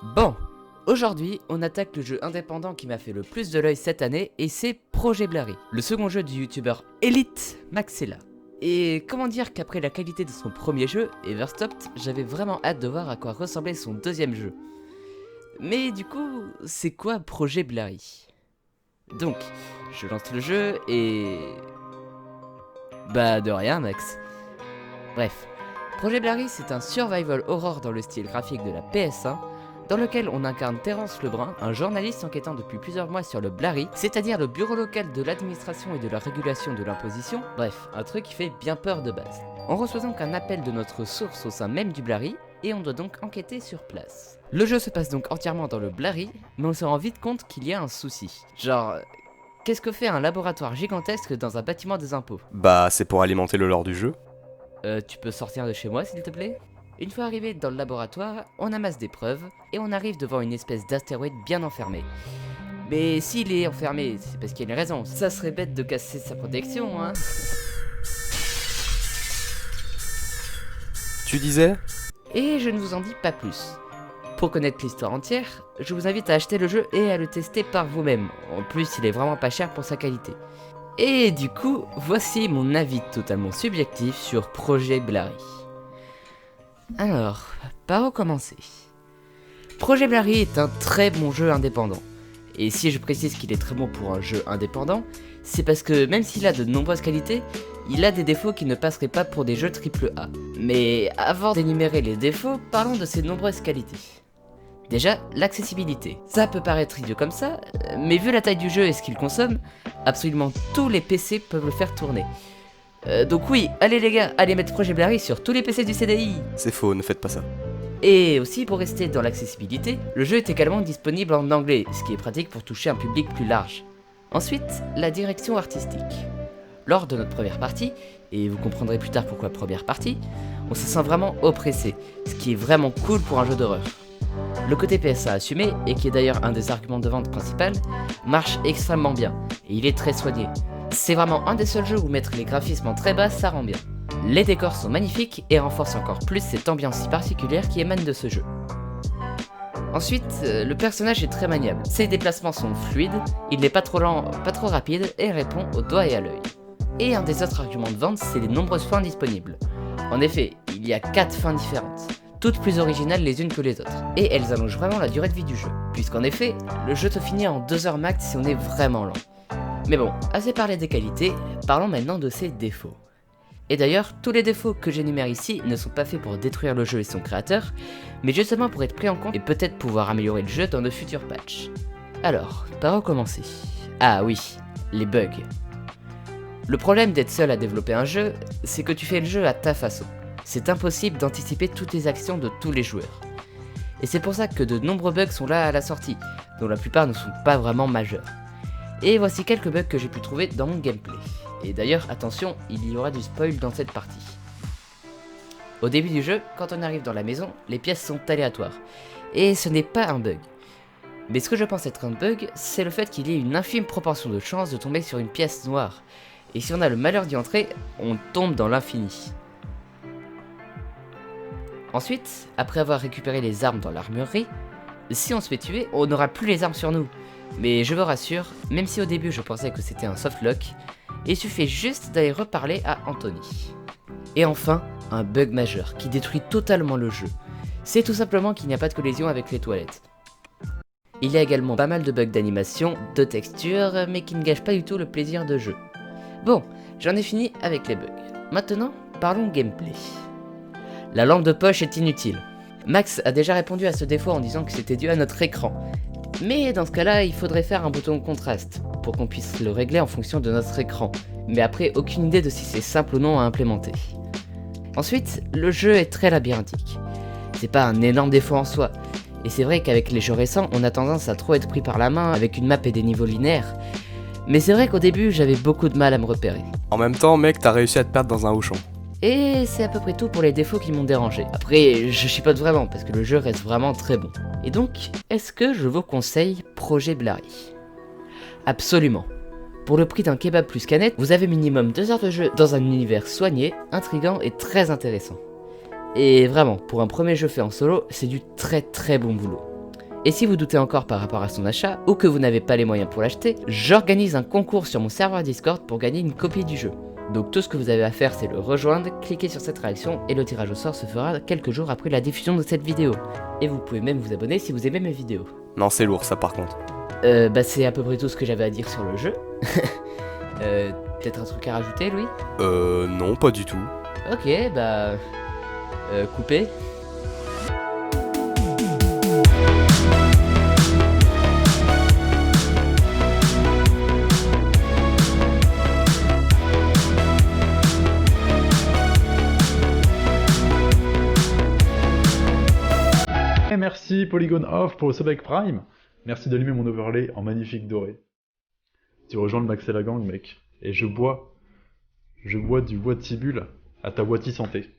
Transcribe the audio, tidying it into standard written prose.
Bon, aujourd'hui, on attaque le jeu indépendant qui m'a fait le plus de l'œil cette année et c'est Projet Blary, le second jeu du youtubeur Elite Maxella. Et comment dire qu'après la qualité de son premier jeu, Everstopped, j'avais vraiment hâte de voir à quoi ressemblait son deuxième jeu. Mais du coup, c'est quoi Projet Blary? Donc, je lance le jeu et... Bah de rien Max. Bref, Projet Blary c'est un survival horror dans le style graphique de la PS1, dans lequel on incarne Terence Lebrun, un journaliste enquêtant depuis plusieurs mois sur le Blary, c'est-à-dire le bureau local de l'administration et de la régulation de l'imposition, bref, un truc qui fait bien peur de base. On reçoit donc un appel de notre source au sein même du Blary, et on doit donc enquêter sur place. Le jeu se passe donc entièrement dans le Blary, mais on se rend vite compte qu'il y a un souci. Genre, qu'est-ce que fait un laboratoire gigantesque dans un bâtiment des impôts? Bah, c'est pour alimenter le lore du jeu. Tu peux sortir de chez moi s'il te plaît? Une fois arrivé dans le laboratoire, on amasse des preuves et on arrive devant une espèce d'astéroïde bien enfermé. Mais s'il est enfermé, c'est parce qu'il y a une raison. Ça serait bête de casser sa protection, hein. Tu disais? Et je ne vous en dis pas plus. Pour connaître l'histoire entière, je vous invite à acheter le jeu et à le tester par vous-même. En plus, il est vraiment pas cher pour sa qualité. Et du coup, voici mon avis totalement subjectif sur Projet Blary. Alors, par où commencer? Projet Blary est un très bon jeu indépendant. Et si je précise qu'il est très bon pour un jeu indépendant, c'est parce que même s'il a de nombreuses qualités, il a des défauts qui ne passeraient pas pour des jeux AAA. Mais avant d'énumérer les défauts, parlons de ses nombreuses qualités. Déjà, l'accessibilité. Ça peut paraître idiot comme ça, mais vu la taille du jeu et ce qu'il consomme, absolument tous les PC peuvent le faire tourner. Donc oui, allez les gars, allez mettre Projet Blary sur tous les PC du CDI. C'est faux, ne faites pas ça. Et aussi pour rester dans l'accessibilité, le jeu est également disponible en anglais, ce qui est pratique pour toucher un public plus large. Ensuite, la direction artistique. Lors de notre première partie, et vous comprendrez plus tard pourquoi première partie, on se sent vraiment oppressé, ce qui est vraiment cool pour un jeu d'horreur. Le côté PSA assumé, et qui est d'ailleurs un des arguments de vente principal, marche extrêmement bien, et il est très soigné. C'est vraiment un des seuls jeux où mettre les graphismes en très bas ça rend bien. Les décors sont magnifiques et renforcent encore plus cette ambiance si particulière qui émane de ce jeu. Ensuite, le personnage est très maniable. Ses déplacements sont fluides, il n'est pas trop lent, pas trop rapide et répond au doigt et à l'œil. Et un des autres arguments de vente, c'est les nombreuses fins disponibles. En effet, il y a 4 fins différentes, toutes plus originales les unes que les autres, et elles allongent vraiment la durée de vie du jeu, puisqu'en effet, le jeu se finit en 2 heures max si on est vraiment lent. Mais bon, assez parlé des qualités, parlons maintenant de ses défauts. Et d'ailleurs, tous les défauts que j'énumère ici ne sont pas faits pour détruire le jeu et son créateur, mais justement pour être pris en compte et peut-être pouvoir améliorer le jeu dans de futurs patchs. Alors, par où commencer? Ah oui, les bugs. Le problème d'être seul à développer un jeu, c'est que tu fais le jeu à ta façon. C'est impossible d'anticiper toutes les actions de tous les joueurs. Et c'est pour ça que de nombreux bugs sont là à la sortie, dont la plupart ne sont pas vraiment majeurs. Et voici quelques bugs que j'ai pu trouver dans mon gameplay. Et d'ailleurs, attention, il y aura du spoil dans cette partie. Au début du jeu, quand on arrive dans la maison, les pièces sont aléatoires. Et ce n'est pas un bug. Mais ce que je pense être un bug, c'est le fait qu'il y ait une infime proportion de chances de tomber sur une pièce noire. Et si on a le malheur d'y entrer, on tombe dans l'infini. Ensuite, après avoir récupéré les armes dans l'armurerie, si on se fait tuer, on n'aura plus les armes sur nous. Mais je vous rassure, même si au début je pensais que c'était un softlock, il suffit juste d'aller reparler à Anthony. Et enfin, un bug majeur qui détruit totalement le jeu. C'est tout simplement qu'il n'y a pas de collision avec les toilettes. Il y a également pas mal de bugs d'animation, de texture, mais qui ne gâchent pas du tout le plaisir de jeu. Bon, j'en ai fini avec les bugs. Maintenant, parlons gameplay. La lampe de poche est inutile. Max a déjà répondu à ce défaut en disant que c'était dû à notre écran. Mais dans ce cas-là, il faudrait faire un bouton de contraste, pour qu'on puisse le régler en fonction de notre écran. Mais après, aucune idée de si c'est simple ou non à implémenter. Ensuite, le jeu est très labyrinthique. C'est pas un énorme défaut en soi. Et c'est vrai qu'avec les jeux récents, on a tendance à trop être pris par la main avec une map et des niveaux linéaires. Mais c'est vrai qu'au début, j'avais beaucoup de mal à me repérer. En même temps, mec, t'as réussi à te perdre dans un hochon. Et c'est à peu près tout pour les défauts qui m'ont dérangé. Après, je chipote vraiment parce que le jeu reste vraiment très bon. Et donc, est-ce que je vous conseille Projet Blary? Absolument. Pour le prix d'un kebab plus canette, vous avez minimum 2 heures de jeu dans un univers soigné, intriguant et très intéressant. Et vraiment, pour un premier jeu fait en solo, c'est du très très bon boulot. Et si vous doutez encore par rapport à son achat, ou que vous n'avez pas les moyens pour l'acheter, j'organise un concours sur mon serveur Discord pour gagner une copie du jeu. Donc tout ce que vous avez à faire, c'est le rejoindre, cliquer sur cette réaction, et le tirage au sort se fera quelques jours après la diffusion de cette vidéo. Et vous pouvez même vous abonner si vous aimez mes vidéos. Non, c'est lourd ça par contre. C'est à peu près tout ce que j'avais à dire sur le jeu. Peut-être un truc à rajouter, Louis? Non, pas du tout. Ok, couper. Et merci Polygon Off pour le sub avec Prime. Merci d'allumer mon overlay en magnifique doré. Tu rejoins le Max et la gang, mec. Et je bois du bois de Tibule à ta boîtie santé.